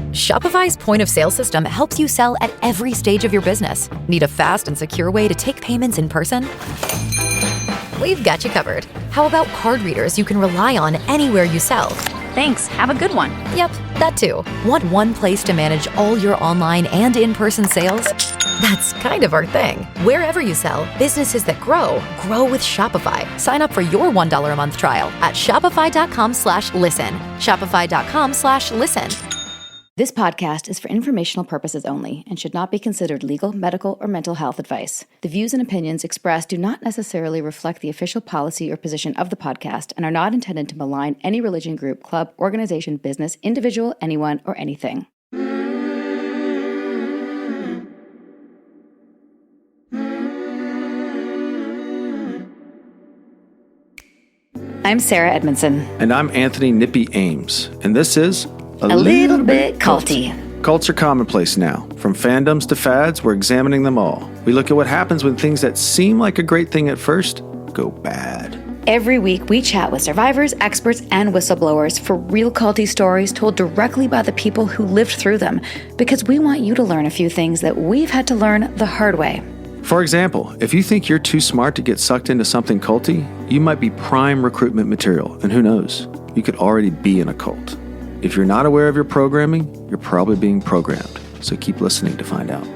Shopify's point-of-sale system helps you sell at every stage of your business. Need a fast and secure way to take payments in person? We've got you covered. How about card readers you can rely on anywhere you sell? Thanks. Have a good one. Yep, that too. Want one place to manage all your online and in-person sales? That's kind of our thing. Wherever you sell, businesses that grow with Shopify. Sign up for your $1 a month trial at shopify.com/listen. Shopify.com/listen. This podcast is for informational purposes only and should not be considered legal, medical, or mental health advice. The views and opinions expressed do not necessarily reflect the official policy or position of the podcast and are not intended to malign any religion, group, club, organization, business, individual, anyone, or anything. I'm Sarah Edmondson. And I'm Anthony Nippy Ames. And this is A Little Bit Culty. Cults are commonplace now. From fandoms to fads, we're examining them all. We look at what happens when things that seem like a great thing at first go bad. Every week, we chat with survivors, experts, and whistleblowers for real culty stories told directly by the people who lived through them, because we want you to learn a few things that we've had to learn the hard way. For example, if you think you're too smart to get sucked into something culty, you might be prime recruitment material, and who knows, you could already be in a cult. If you're not aware of your programming, you're probably being programmed, so keep listening to find out.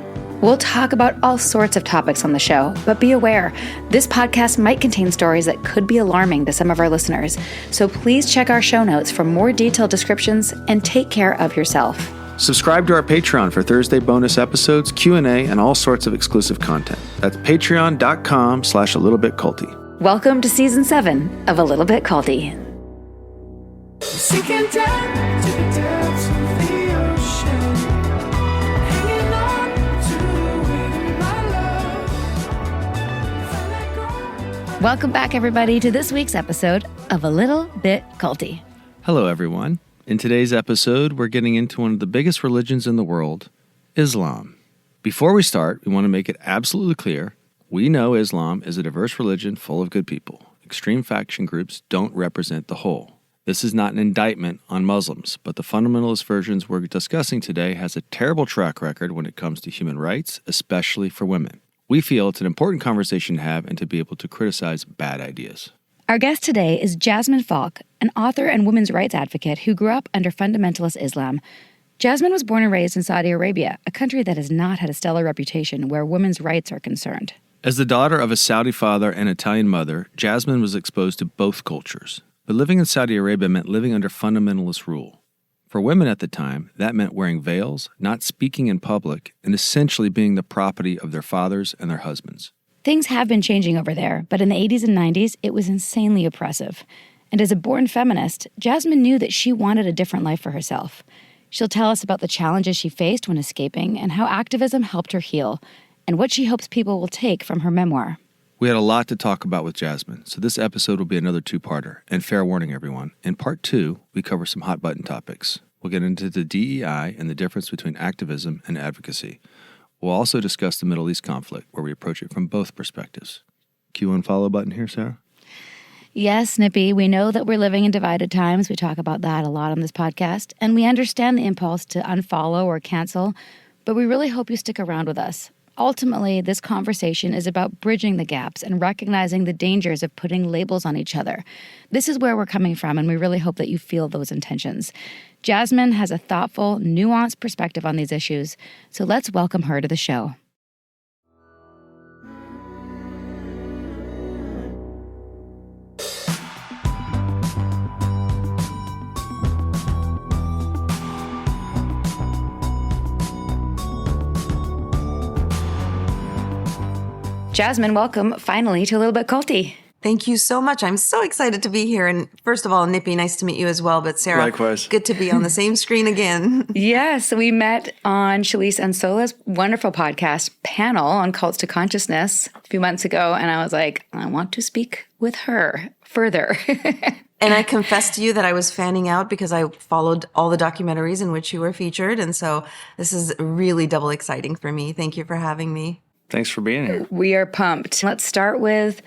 We'll talk about all sorts of topics on the show, but be aware, this podcast might contain stories that could be alarming to some of our listeners, so please check our show notes for more detailed descriptions and take care of yourself. Subscribe to our Patreon for Thursday bonus episodes, Q&A, and all sorts of exclusive content. That's patreon.com/alittlebitculty. Welcome to Season 7 of A Little Bit Culty. Sinking down to the depths of the ocean, hanging on to my love. Welcome back, everybody, to this week's episode of A Little Bit Culty. Hello, everyone. In today's episode, we're getting into one of the biggest religions in the world, Islam. Before we start, we want to make it absolutely clear, we know Islam is a diverse religion full of good people. Extreme faction groups don't represent the whole. This is not an indictment on Muslims, but the fundamentalist versions we're discussing today has a terrible track record when it comes to human rights, especially for women. We feel it's an important conversation to have and to be able to criticize bad ideas. Our guest today is Jasmin Faulk, an author and women's rights advocate who grew up under fundamentalist Islam. Jasmin was born and raised in Saudi Arabia, a country that has not had a stellar reputation where women's rights are concerned. As the daughter of a Saudi father and Italian mother, Jasmine was exposed to both cultures. But living in Saudi Arabia meant living under fundamentalist rule. For women at the time, that meant wearing veils, not speaking in public, and essentially being the property of their fathers and their husbands. Things have been changing over there, but in the 80s and 90s, it was insanely oppressive. And as a born feminist, Jasmin knew that she wanted a different life for herself. She'll tell us about the challenges she faced when escaping and how activism helped her heal, and what she hopes people will take from her memoir. We had a lot to talk about with Jasmine, so this episode will be another two-parter. And fair warning, everyone, in part 2, we cover some hot-button topics. We'll get into the DEI and the difference between activism and advocacy. We'll also discuss the Middle East conflict, where we approach it from both perspectives. Cue and follow button here, Sarah? Yes, Nippy, we know that we're living in divided times. We talk about that a lot on this podcast, and we understand the impulse to unfollow or cancel, but we really hope you stick around with us. Ultimately, this conversation is about bridging the gaps and recognizing the dangers of putting labels on each other. This is where we're coming from, and we really hope that you feel those intentions. Jasmin has a thoughtful, nuanced perspective on these issues, so let's welcome her to the show. Jasmin, welcome finally to A Little Bit Culty. Thank you so much. I'm so excited to be here. And first of all, Nippy, nice to meet you as well. But Sarah, likewise. Good to be on the same screen again. Yes, we met on Shalise and Sola's wonderful podcast panel on Cults to Consciousness a few months ago. And I was like, I want to speak with her further. And I confessed to you that I was fanning out because I followed all the documentaries in which you were featured. And so this is really double exciting for me. Thank you for having me. Thanks for being here. We are pumped. Let's start with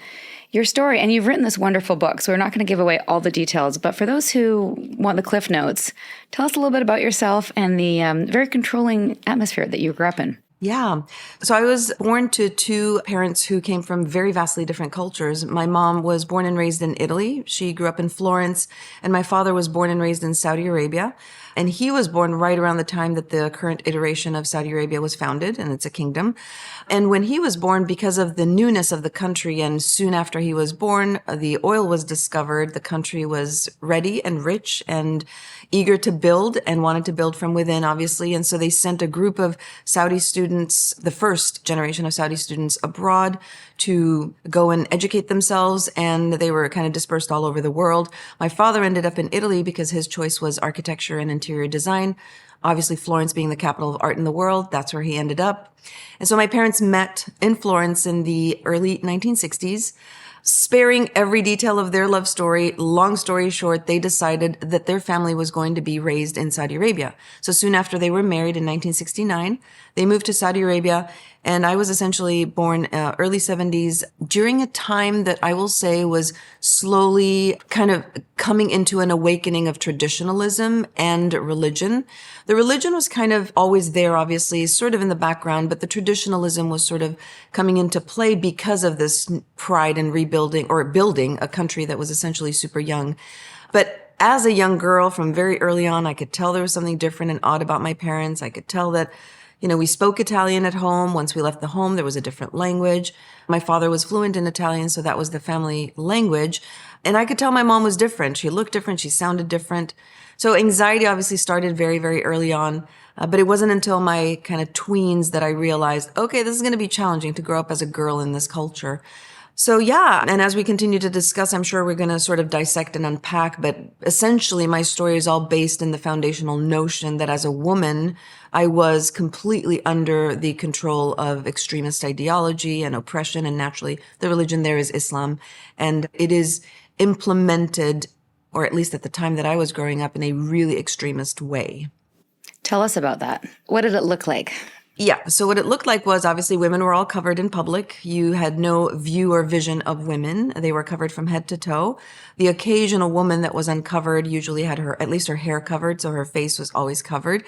your story, and you've written this wonderful book, so we're not going to give away all the details, but for those who want the Cliff Notes, tell us a little bit about yourself and the very controlling atmosphere that you grew up in. Yeah. So I was born to two parents who came from very vastly different cultures. My mom was born and raised in Italy. She grew up in Florence, and my father was born and raised in Saudi Arabia. And he was born right around the time that the current iteration of Saudi Arabia was founded, and it's a kingdom. And when he was born, because of the newness of the country, and soon after he was born, the oil was discovered. The country was ready and rich and eager to build and wanted to build from within, obviously. And so they sent a group of Saudi students, the first generation of Saudi students, abroad to go and educate themselves. And they were kind of dispersed all over the world. My father ended up in Italy because his choice was architecture and interior design. Obviously, Florence being the capital of art in the world, that's where he ended up. And so my parents met in Florence in the early 1960s. Sparing every detail of their love story, long story short, they decided that their family was going to be raised in Saudi Arabia. So soon after they were married in 1969, they moved to Saudi Arabia, and I was essentially born early 70s during a time that I will say was slowly kind of coming into an awakening of traditionalism and religion. The religion was kind of always there, obviously, sort of in the background, but the traditionalism was sort of coming into play because of this pride in rebuilding or building a country that was essentially super young. But as a young girl from very early on, I could tell there was something different and odd about my parents. I could tell that, we spoke Italian at home. Once we left the home, there was a different language. My father was fluent in Italian, so that was the family language. And I could tell my mom was different. She looked different. She sounded different. So anxiety obviously started very, very early on. But it wasn't until my kind of tweens that I realized, okay, this is going to be challenging to grow up as a girl in this culture. So yeah, and as we continue to discuss, I'm sure we're going to sort of dissect and unpack, but essentially my story is all based in the foundational notion that as a woman, I was completely under the control of extremist ideology and oppression, and naturally the religion there is Islam, and it is implemented, or at least at the time that I was growing up, in a really extremist way. Tell us about that. What did it look like? Yeah. So what it looked like was obviously women were all covered in public. You had no view or vision of women. They were covered from head to toe. The occasional woman that was uncovered usually had at least her hair covered. So her face was always covered.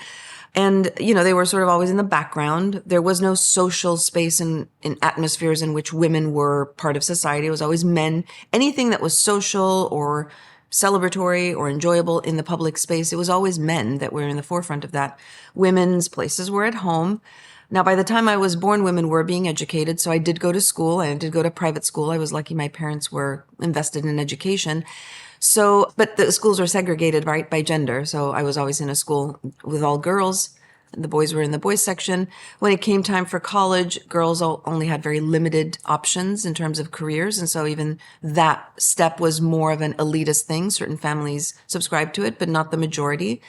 And, they were sort of always in the background. There was no social space in atmospheres in which women were part of society. It was always men. Anything that was social or celebratory or enjoyable in the public space, it was always men that were in the forefront of that. Women's places were at home. Now, by the time I was born, women were being educated. So I did go to school. I did go to private school. I was lucky my parents were invested in education. So, but the schools were segregated, right, by gender. So I was always in a school with all girls. The boys were in the boys section. When it came time for college, girls only had very limited options in terms of careers. And so even that step was more of an elitist thing. Certain families subscribed to it, but not the majority.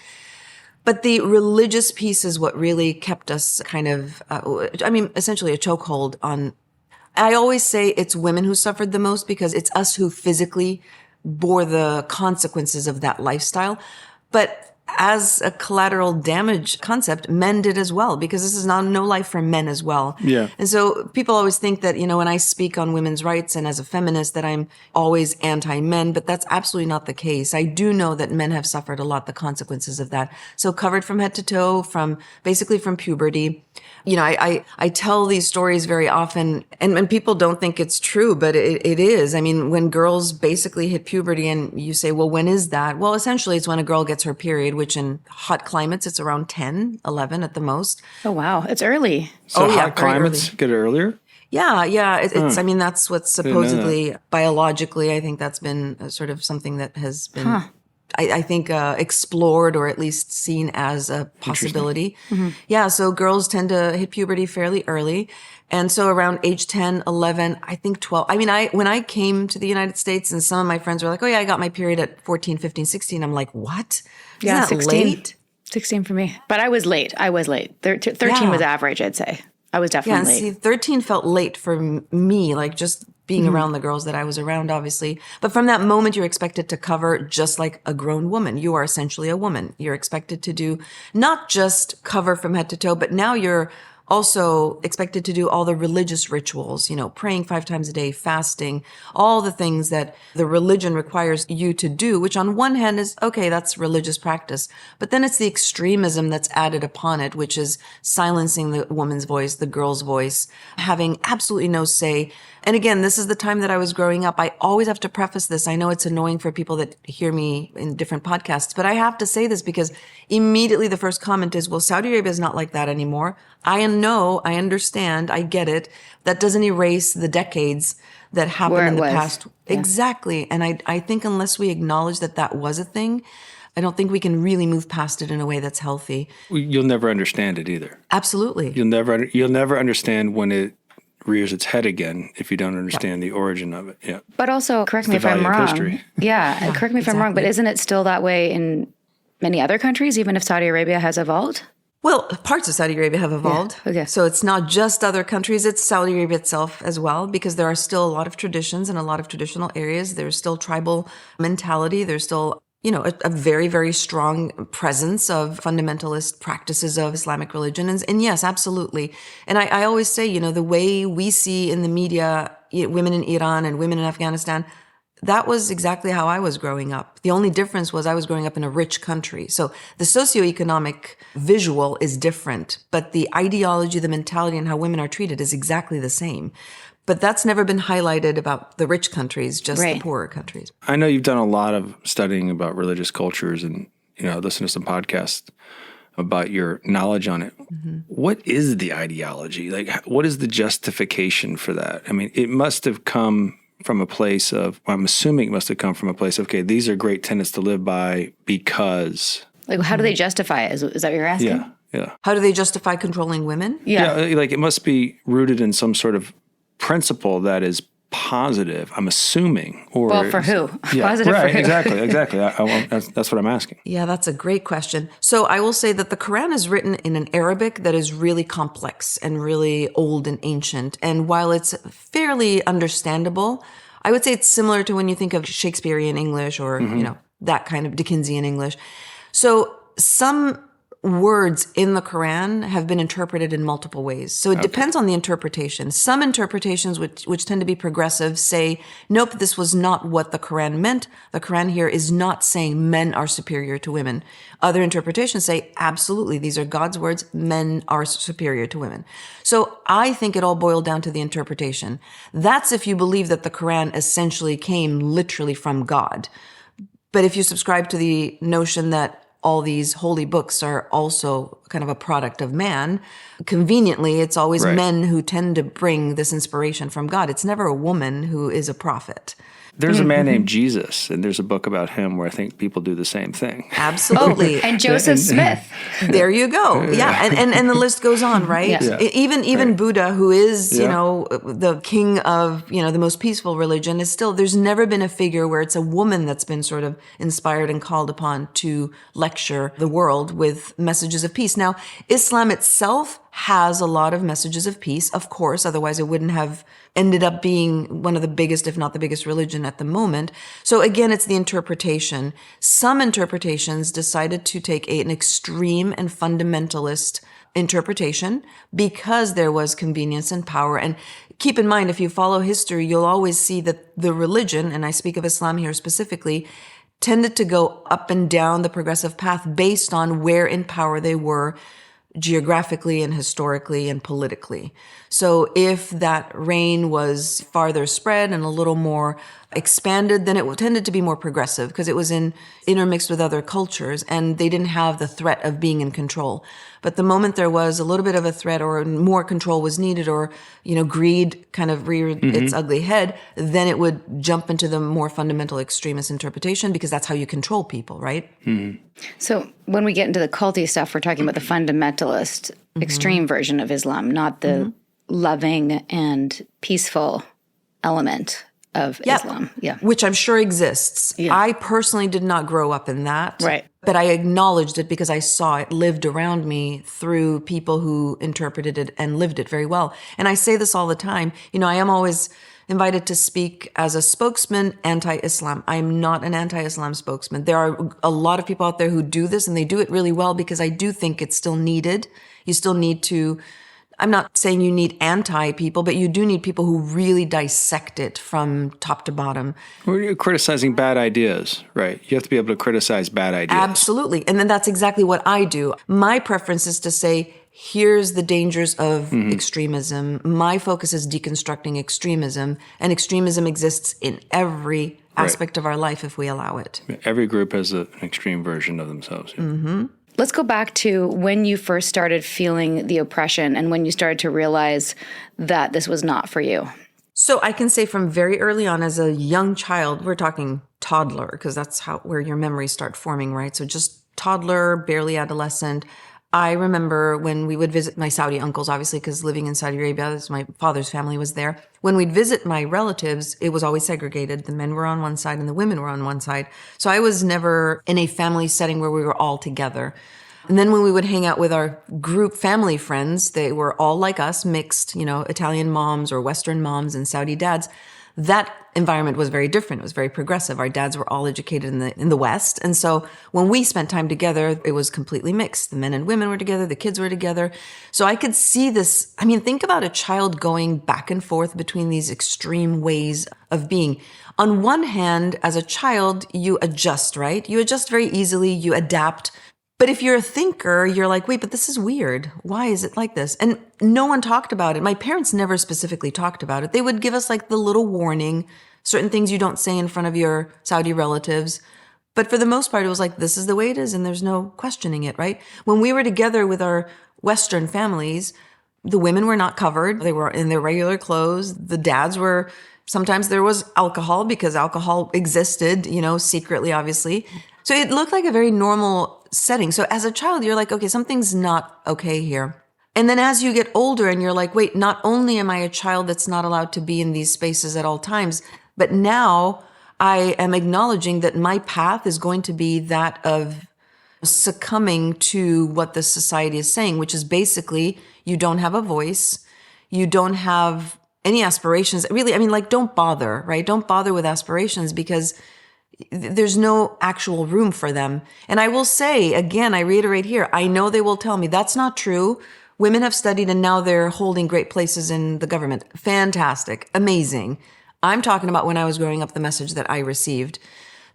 But the religious piece is what really kept us kind of, essentially a chokehold on. I always say it's women who suffered the most because it's us who physically bore the consequences of that lifestyle. But as a collateral damage concept, men did as well, because this is no life for men as well. Yeah. And so people always think that, when I speak on women's rights and as a feminist that I'm always anti-men, but that's absolutely not the case. I do know that men have suffered a lot, the consequences of that. So covered from head to toe, basically from puberty. I tell these stories very often, and people don't think it's true, but it is. I mean, when girls basically hit puberty and you say, well, when is that? Well, essentially it's when a girl gets her period, which in hot climates, it's around 10, 11 at the most. Oh, wow. It's early. So hot climates get it earlier? Yeah. That's what's supposedly biologically, I think that's been sort of something that has been, I think, explored or at least seen as a possibility. Mm-hmm. Yeah. So girls tend to hit puberty fairly early. And so around age 10, 11, I think 12. I mean, when I came to the United States and some of my friends were like, oh yeah, I got my period at 14, 15, 16. I'm like, what? Isn't that 16. late? 16 for me. But I was late. 13 was average, I'd say. I was definitely late. Yeah, see, 13 felt late for me, like just being around the girls that I was around, obviously. But from that moment, you're expected to cover just like a grown woman. You are essentially a woman. You're expected to do not just cover from head to toe, but now you're also expected to do all the religious rituals, praying 5 times a day, fasting, all the things that the religion requires you to do, which on one hand is, okay, that's religious practice. But then it's the extremism that's added upon it, which is silencing the woman's voice, the girl's voice, having absolutely no say. And again, this is the time that I was growing up. I always have to preface this. I know it's annoying for people that hear me in different podcasts, but I have to say this because immediately the first comment is, well, Saudi Arabia is not like that anymore. I know, I understand, I get it. That doesn't erase the decades that happened Where it in the was. past. Yeah. Exactly. And I think unless we acknowledge that that was a thing, I don't think we can really move past it in a way that's healthy. You'll never understand it either. Absolutely. You'll never understand when it rears its head again if you don't understand the origin of it. Yeah. But also, correct me if the I'm value of wrong. history. Yeah, correct me if I'm wrong, but isn't it still that way in many other countries, even if Saudi Arabia has evolved? Well, parts of Saudi Arabia have evolved. Yeah, okay. So it's not just other countries, it's Saudi Arabia itself as well, because there are still a lot of traditions in a lot of traditional areas. There's still tribal mentality. There's still, a very, very strong presence of fundamentalist practices of Islamic religion. And yes, absolutely. And I always say, the way we see in the media women in Iran and women in Afghanistan, that was exactly how I was growing up. The only difference was I was growing up in a rich country. So the socioeconomic visual is different, but the ideology, the mentality, and how women are treated is exactly the same. But that's never been highlighted about the rich countries, just the poorer countries. I know you've done a lot of studying about religious cultures and, listen to some podcasts about your knowledge on it. Mm-hmm. What is the ideology? Like, what is the justification for that? I mean, it must have come from a place of, I'm assuming it must have come from a place of, okay, these are great tenets to live by because. Like, how do they justify it? Is that what you're asking? Yeah. How do they justify controlling women? Yeah. Like it must be rooted in some sort of principle that is positive, I'm assuming. Or Well, for who? Yeah, Positive right, for who? exactly. That's what I'm asking. Yeah, that's a great question. So I will say that the Quran is written in an Arabic that is really complex and really old and ancient. And while it's fairly understandable, I would say it's similar to when you think of Shakespearean English or, that kind of Dickensian English. So some words in the Quran have been interpreted in multiple ways. So it depends on the interpretation. Some interpretations, which tend to be progressive, say, nope, this was not what the Quran meant. The Quran here is not saying men are superior to women. Other interpretations say, absolutely, these are God's words, men are superior to women. So I think it all boiled down to the interpretation. That's if you believe that the Quran essentially came literally from God. But if you subscribe to the notion that all these holy books are also kind of a product of man, conveniently, it's always men who tend to bring this inspiration from God. It's never a woman who is a prophet. There's a man named Jesus, and there's a book about him where I think people do the same thing. Absolutely. And Joseph Smith. There you go. Yeah. And the list goes on, right? Yeah. Even Buddha, who is, the king of, the most peaceful religion, is still, there's never been a figure where it's a woman that's been sort of inspired and called upon to lecture the world with messages of peace. Now, Islam itself has a lot of messages of peace, of course, otherwise it wouldn't have ended up being one of the biggest, if not the biggest religion at the moment. So again, it's the interpretation. Some interpretations decided to take an extreme and fundamentalist interpretation because there was convenience and power. And keep in mind, if you follow history, you'll always see that the religion, and I speak of Islam here specifically, tended to go up and down the progressive path based on where in power they were geographically and historically and politically. So if that reign was farther spread and a little more expanded, then it tended to be more progressive because it was intermixed with other cultures and they didn't have the threat of being in control. But the moment there was a little bit of a threat or more control was needed or, greed kind of reared its ugly head, then it would jump into the more fundamental extremist interpretation because that's how you control people, right? Mm-hmm. So when we get into the culty stuff, we're talking about the fundamentalist extreme version of Islam, not the loving and peaceful element of Islam. Yeah. Which I'm sure exists. Yeah. I personally did not grow up in that. Right. But I acknowledged it because I saw it lived around me through people who interpreted it and lived it very well. And I say this all the time. I am always invited to speak as a spokesman anti-Islam. I'm not an anti-Islam spokesman. There are a lot of people out there who do this and they do it really well because I do think it's still needed. You still need to I'm not saying you need anti-people, but you do need people who really dissect it from top to bottom. When you're criticizing bad ideas, right? You have to be able to criticize bad ideas. Absolutely. And then that's exactly what I do. My preference is to say, here's the dangers of extremism. My focus is deconstructing extremism, and extremism exists in every aspect of our life if we allow it. Every group has an extreme version of themselves. Yeah. Let's go back to when you first started feeling the oppression and when you started to realize that this was not for you. So I can say from very early on as a young child, we're talking toddler, because that's where your memories start forming, right? So just toddler, barely adolescent. I remember when we would visit my Saudi uncles, obviously, because living in Saudi Arabia, my father's family was there. When we'd visit my relatives, it was always segregated. The men were on one side and the women were on one side. So I was never in a family setting where we were all together. And then when we would hang out with our group family friends, they were all like us, mixed, Italian moms or Western moms and Saudi dads. That environment was very different. It was very progressive. Our dads were all educated in the West. And so when we spent time together, it was completely mixed. The men and women were together. The kids were together. So I could see this. I mean, think about a child going back and forth between these extreme ways of being. On one hand, as a child, you adjust, right? You adjust very easily. You adapt. But if you're a thinker, you're like, wait, but this is weird. Why is it like this? And no one talked about it. My parents never specifically talked about it. They would give us like the little warning, certain things you don't say in front of your Saudi relatives. But for the most part, it was like, this is the way it is, and there's no questioning it, right? When we were together with our Western families, the women were not covered. They were in their regular clothes. The dads were, sometimes there was alcohol because alcohol existed, secretly, obviously. So it looked like a very normal setting. So as a child, you're like, okay, something's not okay here. And then as you get older and you're like, wait, not only am I a child that's not allowed to be in these spaces at all times, but now I am acknowledging that my path is going to be that of succumbing to what the society is saying, which is basically you don't have a voice. You don't have any aspirations. Really, don't bother, right? Don't bother with aspirations because there's no actual room for them. And I will say, again, I reiterate here, I know they will tell me that's not true. Women have studied and now they're holding great places in the government. Fantastic. Amazing. I'm talking about when I was growing up, the message that I received.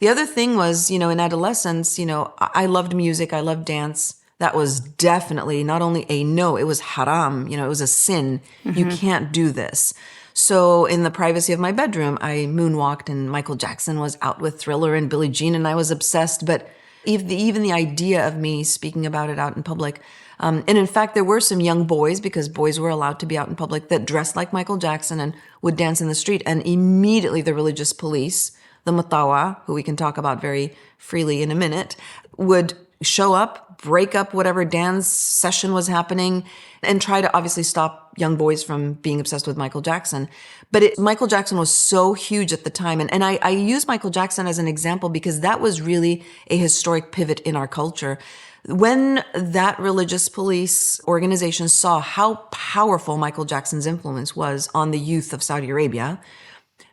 The other thing was, in adolescence, I loved music. I loved dance. That was definitely not only a no, it was haram. It was a sin. You can't do this. So in the privacy of my bedroom, I moonwalked and Michael Jackson was out with Thriller and Billie Jean and I was obsessed. But even the idea of me speaking about it out in public. And in fact, there were some young boys, because boys were allowed to be out in public, that dressed like Michael Jackson and would dance in the street. And immediately the religious police, the Mutawa, who we can talk about very freely in a minute, would show up, break up whatever dance session was happening, and try to obviously stop young boys from being obsessed with Michael Jackson. But Michael Jackson was so huge at the time. And I use Michael Jackson as an example because that was really a historic pivot in our culture. When that religious police organization saw how powerful Michael Jackson's influence was on the youth of Saudi Arabia,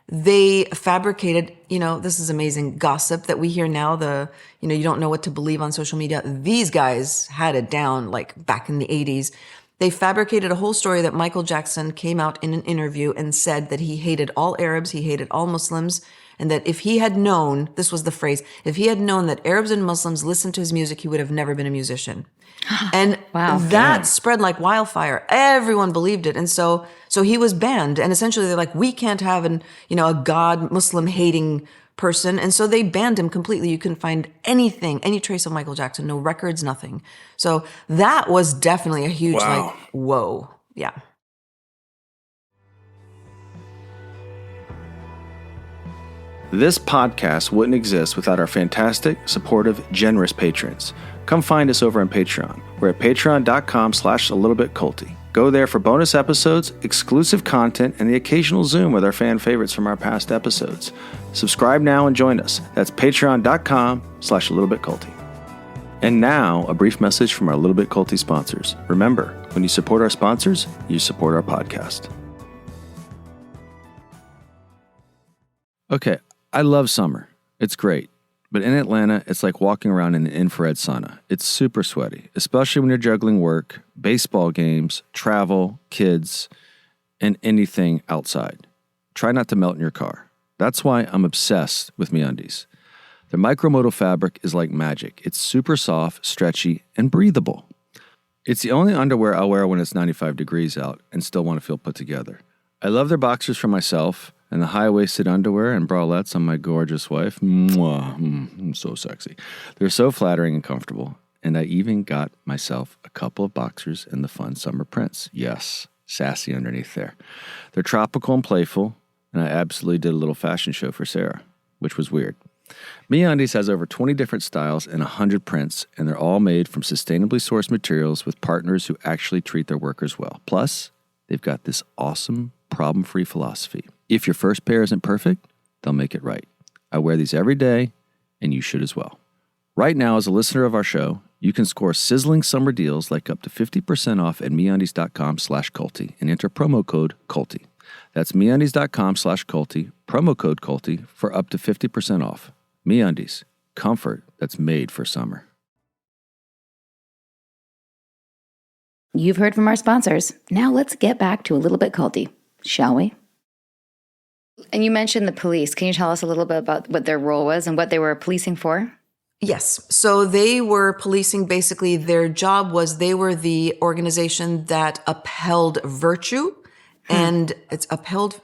they fabricated, this is amazing gossip that we hear now, you don't know what to believe on social media. These guys had it down like back in the 80s. They fabricated a whole story that Michael Jackson came out in an interview and said that he hated all Arabs, he hated all Muslims, and that if he had known, this was the phrase, if he had known that Arabs and Muslims listened to his music, he would have never been a musician. And that spread like wildfire. Everyone believed it. And so he was banned. And essentially they're like, we can't have a God Muslim hating person. And so they banned him completely. You couldn't find anything, any trace of Michael Jackson, no records, nothing. So that was definitely a huge, whoa. Yeah. This podcast wouldn't exist without our fantastic, supportive, generous patrons. Come find us over on Patreon. We're at patreon.com/a-little-bit-culty. Go there for bonus episodes, exclusive content, and the occasional Zoom with our fan favorites from our past episodes. Subscribe now and join us. That's patreon.com/a-little-bit-culty. And now, a brief message from our Little Bit Culty sponsors. Remember, when you support our sponsors, you support our podcast. Okay, I love summer. It's great. But in Atlanta, it's like walking around in an infrared sauna. It's super sweaty, especially when you're juggling work, baseball games, travel, kids, and anything outside. Try not to melt in your car. That's why I'm obsessed with MeUndies. Their micromodal fabric is like magic. It's super soft, stretchy, and breathable. It's the only underwear I'll wear when it's 95 degrees out and still want to feel put together. I love their boxers for myself and the high-waisted underwear and bralettes on my gorgeous wife. Mwah, so sexy. They're so flattering and comfortable. And I even got myself a couple of boxers in the fun summer prints. Yes, sassy underneath there. They're tropical and playful, and I absolutely did a little fashion show for Sarah, which was weird. MeUndies has over 20 different styles and 100 prints, and they're all made from sustainably sourced materials with partners who actually treat their workers well. Plus, they've got this awesome problem-free philosophy. If your first pair isn't perfect, they'll make it right. I wear these every day, and you should as well. Right now, as a listener of our show, you can score sizzling summer deals like up to 50% off at MeUndies.com/culty and enter promo code culty. That's MeUndies.com/culty, promo code culty for up to 50% off. MeUndies, comfort that's made for summer. You've heard from our sponsors. Now let's get back to a little bit culty, shall we? And you mentioned the police. Can you tell us a little bit about what their role was and what they were policing for? Yes. So they were policing, basically their job was they were the organization that upheld virtue and it's upheld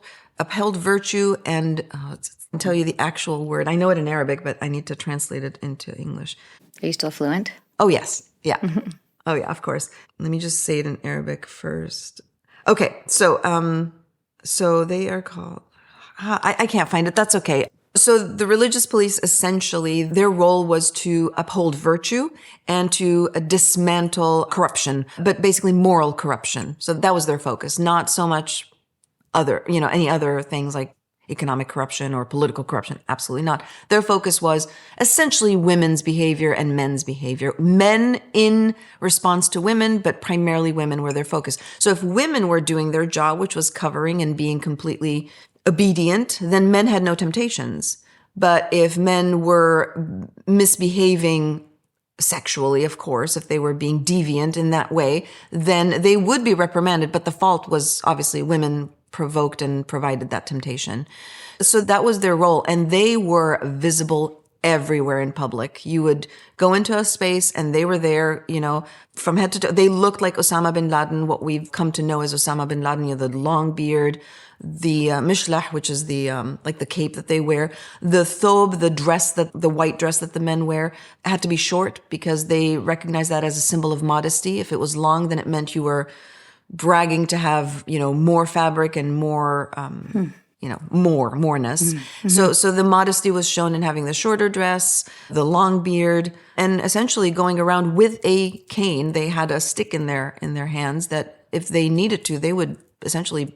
virtue and I'll tell you the actual word. I know it in Arabic, but I need to translate it into English. Are you still fluent? Oh, yes. Yeah. Oh, yeah, of course. Let me just say it in Arabic first. Okay. So they are called, I can't find it. That's okay. So the religious police, essentially, their role was to uphold virtue and to dismantle corruption, but basically moral corruption. So that was their focus, not so much any other things like economic corruption or political corruption. Absolutely not. Their focus was essentially women's behavior and men's behavior. Men in response to women, but primarily women were their focus. So if women were doing their job, which was covering and being completely obedient, then men had no temptations. But if men were misbehaving sexually, of course, if they were being deviant in that way, then they would be reprimanded. But the fault was obviously women provoked and provided that temptation. So that was their role. And they were visible everywhere in public. You would go into a space and they were there, from head to toe. They looked like Osama bin Laden, what we've come to know as Osama bin Laden, the long beard, the mishlah, which is the like the cape that they wear, the thobe, the white dress that the men wear, had to be short because they recognized that as a symbol of modesty. If it was long, then it meant you were bragging to have, more fabric and more, moreness. Mm-hmm. So the modesty was shown in having the shorter dress, the long beard, and essentially going around with a cane. They had a stick in their hands that if they needed to, they would essentially,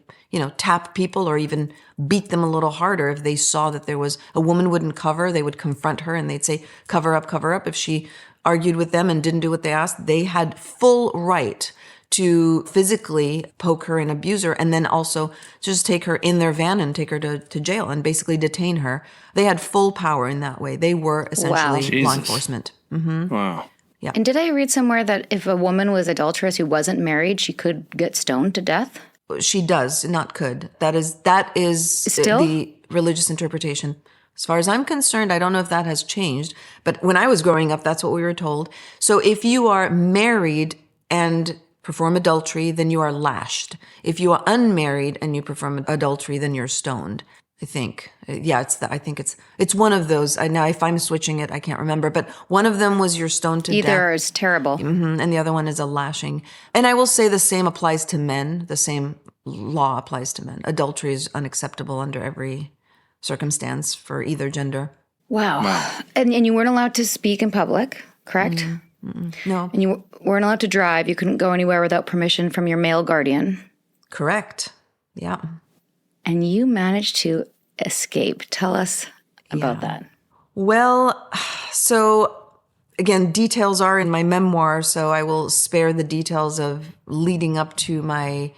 tap people or even beat them a little harder. If they saw that there was a woman wouldn't cover, they would confront her and they'd say, cover up, cover up. If she argued with them and didn't do what they asked, they had full right to physically poke her and abuse her, and then also just take her in their van and take her to jail and basically detain her. They had full power in that way. They were essentially law enforcement. Mm-hmm. Wow. Yeah. And did I read somewhere that if a woman was adulterous who wasn't married, she could get stoned to death? She does, not could. That is Still? The religious interpretation. As far as I'm concerned, I don't know if that has changed, but when I was growing up, that's what we were told. So if you are married and perform adultery, then you are lashed. If you are unmarried and you perform adultery, then you're stoned. I think. Yeah, I think it's one of those. Now, if I'm switching it, I can't remember. But one of them was you're stoned to death. Either is terrible. Mm-hmm, and the other one is a lashing. And I will say the same applies to men. The same law applies to men. Adultery is unacceptable under every circumstance for either gender. Wow. And you weren't allowed to speak in public, correct? Mm-hmm. No. And you weren't allowed to drive. You couldn't go anywhere without permission from your male guardian. Correct. Yeah. And you managed to escape. Tell us about that. Well, so again, details are in my memoir, so I will spare the details of leading up to my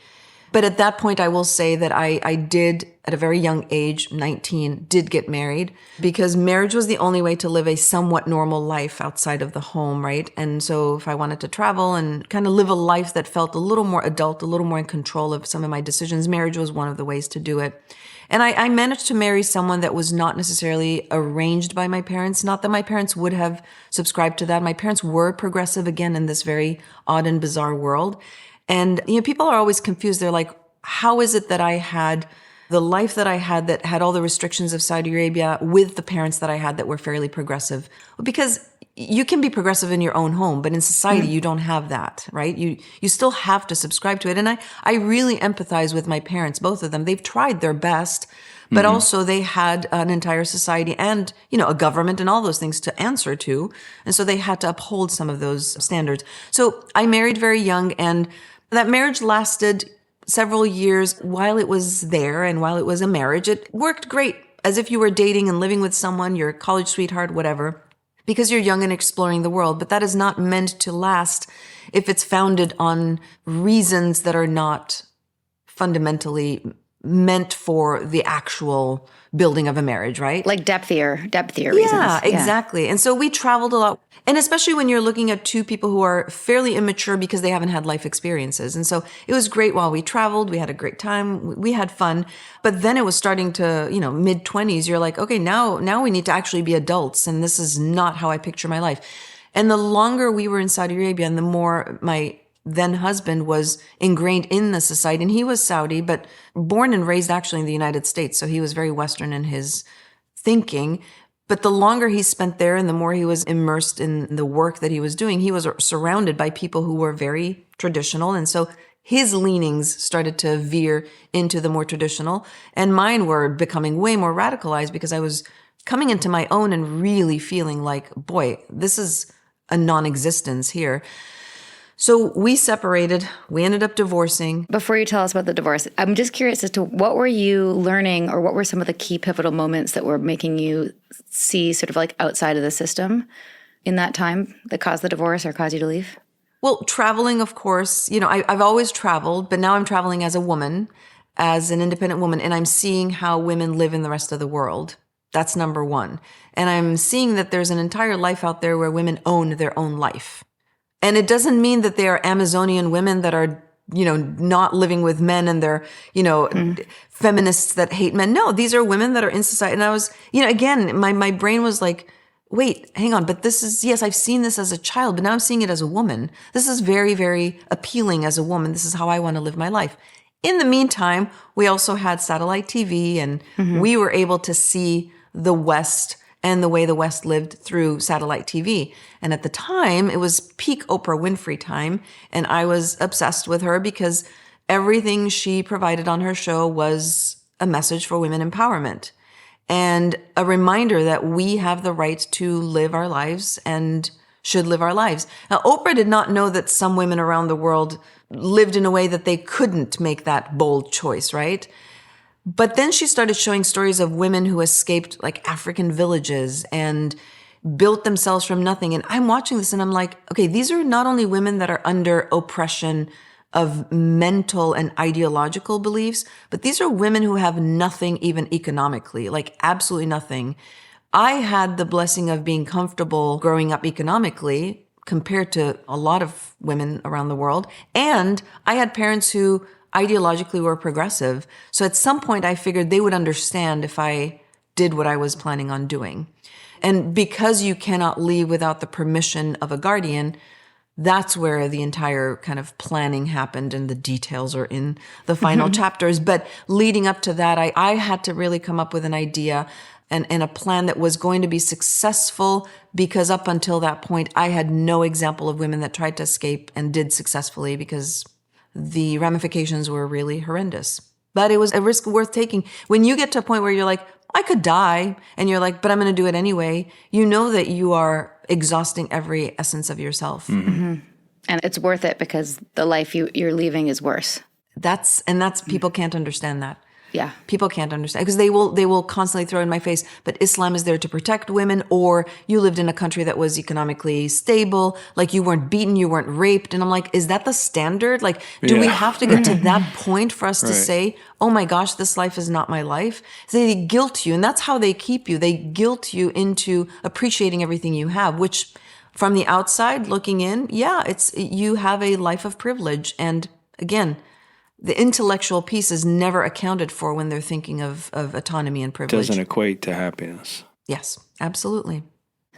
But at that point, I will say that I did, at a very young age, 19, did get married because marriage was the only way to live a somewhat normal life outside of the home, right? And so if I wanted to travel and kind of live a life that felt a little more adult, a little more in control of some of my decisions, marriage was one of the ways to do it. And I managed to marry someone that was not necessarily arranged by my parents. Not that my parents would have subscribed to that. My parents were progressive, again, in this very odd and bizarre world. And, people are always confused. They're like, how is it that I had the life that had all the restrictions of Saudi Arabia with the parents that I had that were fairly progressive? Well, because you can be progressive in your own home, but in society, you don't have that, right? You still have to subscribe to it. And I really empathize with my parents, both of them. They've tried their best, but also they had an entire society and, a government and all those things to answer to. And so they had to uphold some of those standards. So I married very young, and that marriage lasted several years while it was there and while it was a marriage. It worked great, as if you were dating and living with someone, your college sweetheart, whatever, because you're young and exploring the world. But that is not meant to last if it's founded on reasons that are not fundamentally meant for the actual building of a marriage, right? Like depthier reasons. Yeah, exactly. And so we traveled a lot. And especially when you're looking at two people who are fairly immature because they haven't had life experiences. And so it was great while we traveled. We had a great time. We had fun. But then it was starting to, mid-20s. You're like, okay, now we need to actually be adults. And this is not how I picture my life. And the longer we were in Saudi Arabia and the more my then husband was ingrained in the society, and he was Saudi, but born and raised actually in the United States. So he was very Western in his thinking. But the longer he spent there and the more he was immersed in the work that he was doing, he was surrounded by people who were very traditional. And so his leanings started to veer into the more traditional, and mine were becoming way more radicalized because I was coming into my own and really feeling like, boy, this is a non-existence here. So we separated. We ended up divorcing. Before you tell us about the divorce, I'm just curious as to what were you learning, or what were some of the key pivotal moments that were making you see sort of like outside of the system in that time that caused the divorce or caused you to leave? Well, traveling, of course. I've always traveled, but now I'm traveling as a woman, as an independent woman, and I'm seeing how women live in the rest of the world. That's number one. And I'm seeing that there's an entire life out there where women own their own life. And it doesn't mean that they are Amazonian women that are, not living with men and they're, feminists that hate men. No, these are women that are in society. And I was, again, my brain was like, wait, hang on. But this is, yes, I've seen this as a child, but now I'm seeing it as a woman. This is very, very appealing as a woman. This is how I want to live my life. In the meantime, we also had satellite TV, and we were able to see the West and the way the West lived through satellite TV. And at the time, it was peak Oprah Winfrey time. And I was obsessed with her because everything she provided on her show was a message for women empowerment and a reminder that we have the right to live our lives and should live our lives. Now, Oprah did not know that some women around the world lived in a way that they couldn't make that bold choice, right? But then she started showing stories of women who escaped like African villages and built themselves from nothing. And I'm watching this and I'm like, okay, these are not only women that are under oppression of mental and ideological beliefs, but these are women who have nothing even economically, like absolutely nothing. I had the blessing of being comfortable growing up economically compared to a lot of women around the world. And I had parents who ideologically were progressive. So at some point I figured they would understand if I did what I was planning on doing. And because you cannot leave without the permission of a guardian, that's where the entire kind of planning happened, and the details are in the final chapters. But leading up to that, I had to really come up with an idea and a plan that was going to be successful, because up until that point, I had no example of women that tried to escape and did successfully, because the ramifications were really horrendous. But it was a risk worth taking. When you get to a point where you're like, I could die, and you're like, but I'm going to do it anyway, you know that you are exhausting every essence of yourself. And it's worth it because the life you're leaving is worse. That's people can't understand that. Yeah. People can't understand because they will constantly throw in my face, but Islam is there to protect women, or you lived in a country that was economically stable, like you weren't beaten, you weren't raped. And I'm like, is that the standard? Like, do we Yeah. have to get to that point for us to Right. say, oh my gosh, this life is not my life? So they guilt you, and that's how they keep you. They guilt you into appreciating everything you have, which from the outside looking in, yeah, you have a life of privilege. And again, the intellectual piece is never accounted for when they're thinking of autonomy and privilege. Doesn't equate to happiness. Yes, absolutely.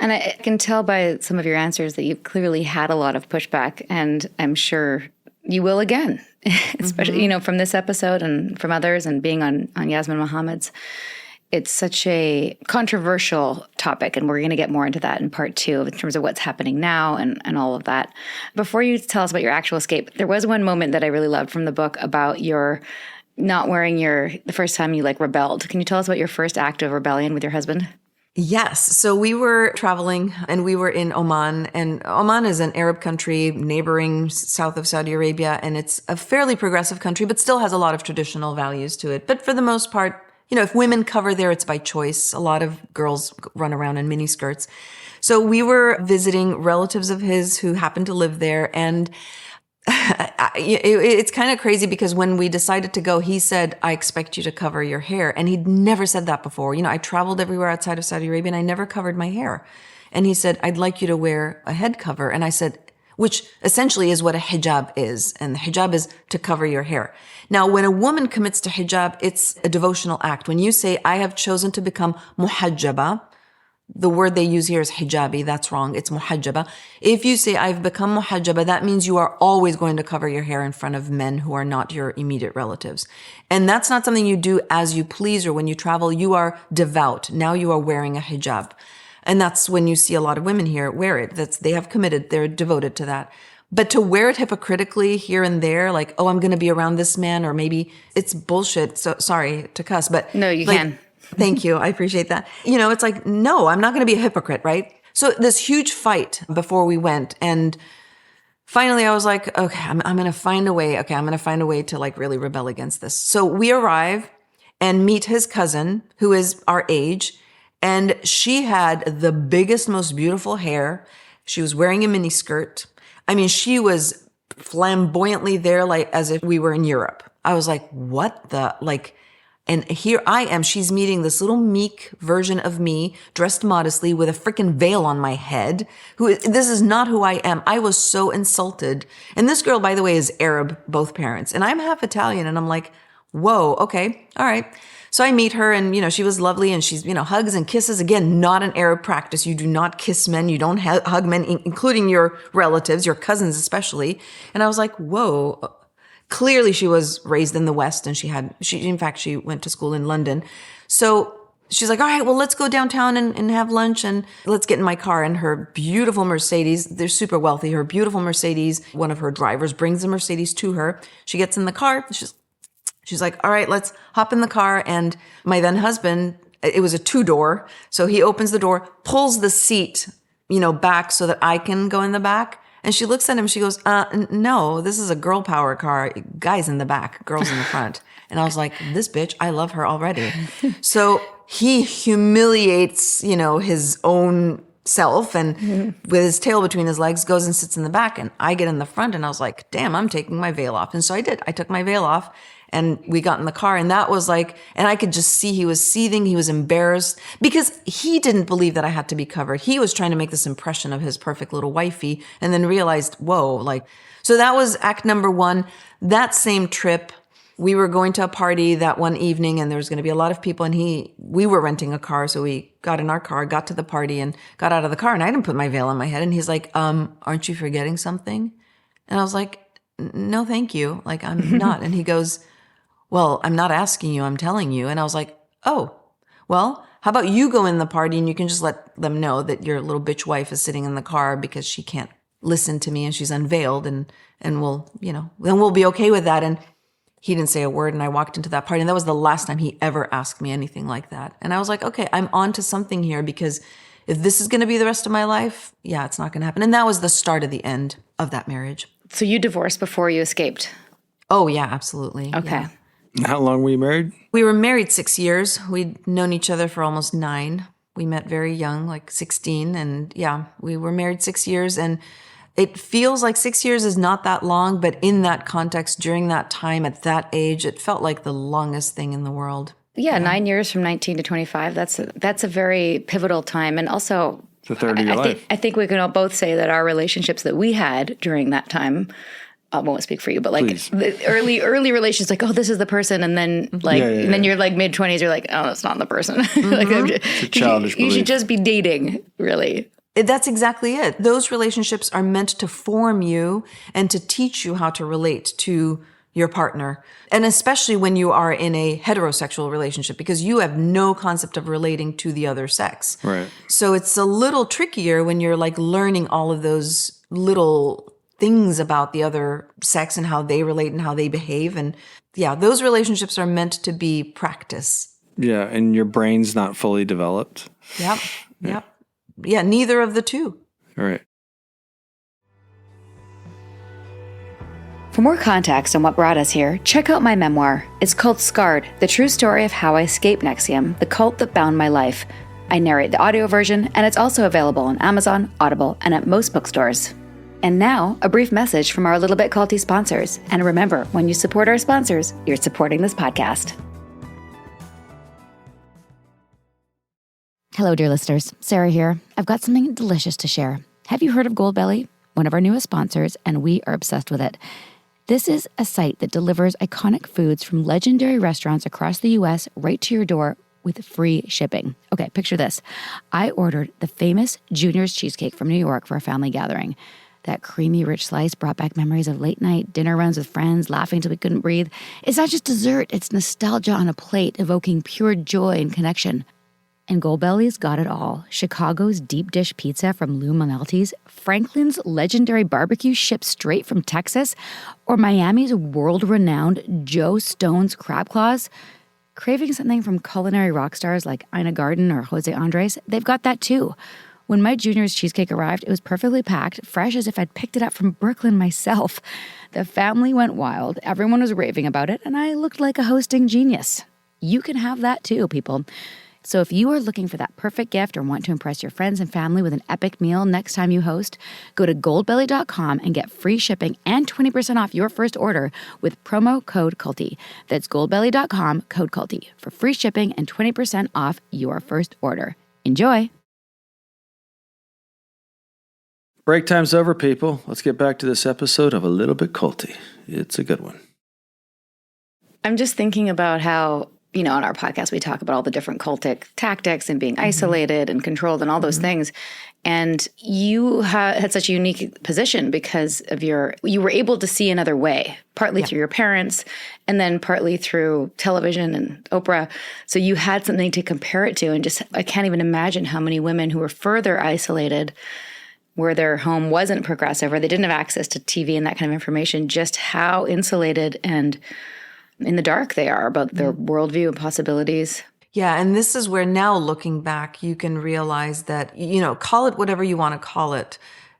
And I can tell by some of your answers that you've clearly had a lot of pushback, and I'm sure you will again, especially, from this episode and from others and being on Jasmine Mohammed's. It's such a controversial topic, and we're going to get more into that in part 2 in terms of what's happening now and all of that. Before you tell us about your actual escape, there was one moment that I really loved from the book about your not wearing the first time you rebelled. Can you tell us about your first act of rebellion with your husband? Yes. So we were traveling and we were in Oman, and Oman is an Arab country neighboring south of Saudi Arabia. And it's a fairly progressive country, but still has a lot of traditional values to it. But for the most part, if women cover there, it's by choice. A lot of girls run around in mini skirts. So we were visiting relatives of his who happened to live there. And it's kind of crazy because when we decided to go, he said, I expect you to cover your hair. And he'd never said that before. I traveled everywhere outside of Saudi Arabia and I never covered my hair. And he said, I'd like you to wear a head cover. And I said, which essentially is what a hijab is. And the hijab is to cover your hair. Now, when a woman commits to hijab, it's a devotional act. When you say, I have chosen to become muhajjaba, the word they use here is hijabi. That's wrong. It's muhajjaba. If you say, I've become muhajjaba, that means you are always going to cover your hair in front of men who are not your immediate relatives. And that's not something you do as you please or when you travel. You are devout. Now you are wearing a hijab. And that's when you see a lot of women here wear it. They have committed. They're devoted to that. But to wear it hypocritically here and there, like, oh, I'm going to be around this man, or maybe it's bullshit. So sorry to cuss, but no, you can. Thank you. I appreciate that. It's like, no, I'm not going to be a hypocrite, right? So this huge fight before we went. And finally I was like, okay, I'm going to find a way. Okay. I'm going to find a way to really rebel against this. So we arrive and meet his cousin who is our age. And she had the biggest, most beautiful hair. She was wearing a mini skirt. I mean, she was flamboyantly there, as if we were in Europe. I was like, what the, and here I am. She's meeting this little meek version of me, dressed modestly with a freaking veil on my head. This is not who I am. I was so insulted. And this girl, by the way, is Arab, both parents. And I'm half Italian. And I'm like, whoa, okay, all right. So I meet her and, she was lovely and she's, hugs and kisses. Again, not an Arab practice. You do not kiss men. You don't hug men, including your relatives, your cousins especially. And I was like, whoa. Clearly she was raised in the West and she went to school in London. So she's like, all right, well, let's go downtown and have lunch and let's get in my car. And her beautiful Mercedes, they're super wealthy. Her beautiful Mercedes, one of her drivers brings the Mercedes to her. She gets in the car. She's like, all right, let's hop in the car. And my then husband, it was a 2-door. So he opens the door, pulls the seat, back so that I can go in the back. And she looks at him, she goes, no, this is a girl power car. Guys in the back, girls in the front. And I was like, this bitch, I love her already. So he humiliates, his own self and with his tail between his legs goes and sits in the back. And I get in the front and I was like, damn, I'm taking my veil off. And so I did. I took my veil off. And we got in the car and that was and I could just see he was seething. He was embarrassed because he didn't believe that I had to be covered. He was trying to make this impression of his perfect little wifey and then realized, whoa, so that was act number 1. That same trip, we were going to a party that one evening and there was going to be a lot of people and we were renting a car. So we got in our car, got to the party and got out of the car and I didn't put my veil on my head. And he's like, aren't you forgetting something? And I was like, no, thank you. I'm not. And he goes, well, I'm not asking you, I'm telling you. And I was like, oh, well, how about you go in the party and you can just let them know that your little bitch wife is sitting in the car because she can't listen to me and she's unveiled and we'll, then we'll be okay with that. And he didn't say a word and I walked into that party and that was the last time he ever asked me anything like that. And I was like, okay, I'm on to something here because if this is going to be the rest of my life, yeah, it's not going to happen. And that was the start of the end of that marriage. So you divorced before you escaped? Oh, yeah, absolutely. Okay. Yeah. How long were you married? We were married 6 years. We'd known each other for almost 9. We met very young, like 16. And yeah, we were married 6 years. And it feels like 6 years is not that long, but in that context, during that time, at that age, it felt like the longest thing in the world. Yeah, 9 years from 19 to 25. That's a very pivotal time. And also, It's a third of your life. I think we can all both say that our relationships that we had during that time, I won't speak for you, but like Please. the early relations, like, oh, this is the person. And then like, and then you're like mid-20s, you're like, oh, that's not the person. Like, It's a childish you should belief. just be dating, really. That's exactly it. Those relationships are meant to form you and to teach you how to relate to your partner. And especially when you are in a heterosexual relationship, because you have no concept of relating to the other sex. Right. So it's a little trickier when you're like learning all of those little things about the other sex and how they relate and how they behave. And yeah, those relationships are meant to be practice. Yeah, and your brain's not fully developed. Yep. Yep. Yeah, neither of the two. All right. For more context on what brought us here, check out my memoir. It's called Scarred, the true story of how I escaped NXIVM, the cult that bound my life. I narrate the audio version, and it's also available on Amazon, Audible, and at most bookstores. And now, a brief message from our Little Bit Culty sponsors. And remember, when you support our sponsors, you're supporting this podcast. Hello, dear listeners. Sarah here. I've got something delicious to share. Have you heard of Goldbelly? One of our newest sponsors, and we are obsessed with it. This is a site that delivers iconic foods from legendary restaurants across the U.S. right to your door with free shipping. Okay, picture this. I ordered the famous Junior's cheesecake from New York for a family gathering. That creamy, rich slice brought back memories of late night dinner runs with friends, laughing till we couldn't breathe. It's not just dessert, it's nostalgia on a plate, evoking pure joy and connection. And Goldbelly's got it all. Chicago's deep dish pizza from Lou Malnati's, Franklin's legendary barbecue shipped straight from Texas, or Miami's world-renowned Joe Stone's crab claws. Craving something from culinary rock stars like Ina Garten or Jose Andres? They've got that too. When my Junior's cheesecake arrived, it was perfectly packed, fresh as if I'd picked it up from Brooklyn myself. The family went wild, everyone was raving about it, and I looked like a hosting genius. You can have that too, people. So if you are looking for that perfect gift or want to impress your friends and family with an epic meal next time you host, go to goldbelly.com and get free shipping and 20% off your first order with promo code CULTY. That's goldbelly.com, code CULTY, for free shipping and 20% off your first order. Enjoy! Break time's over, people. Let's get back to this episode of A Little Bit Culty. It's a good one. I'm just thinking about how, you know, on our podcast, we talk about all the different cultic tactics and being isolated and controlled and all those things. And you had such a unique position because of you were able to see another way, partly through your parents and then partly through television and Oprah. So you had something to compare it to. And just, I can't even imagine how many women who were further isolated where their home wasn't progressive or they didn't have access to TV and that kind of information, just how insulated and in the dark they are about their worldview and possibilities. Yeah, and this is where now looking back, you can realize that, you know, call it whatever you want to call it.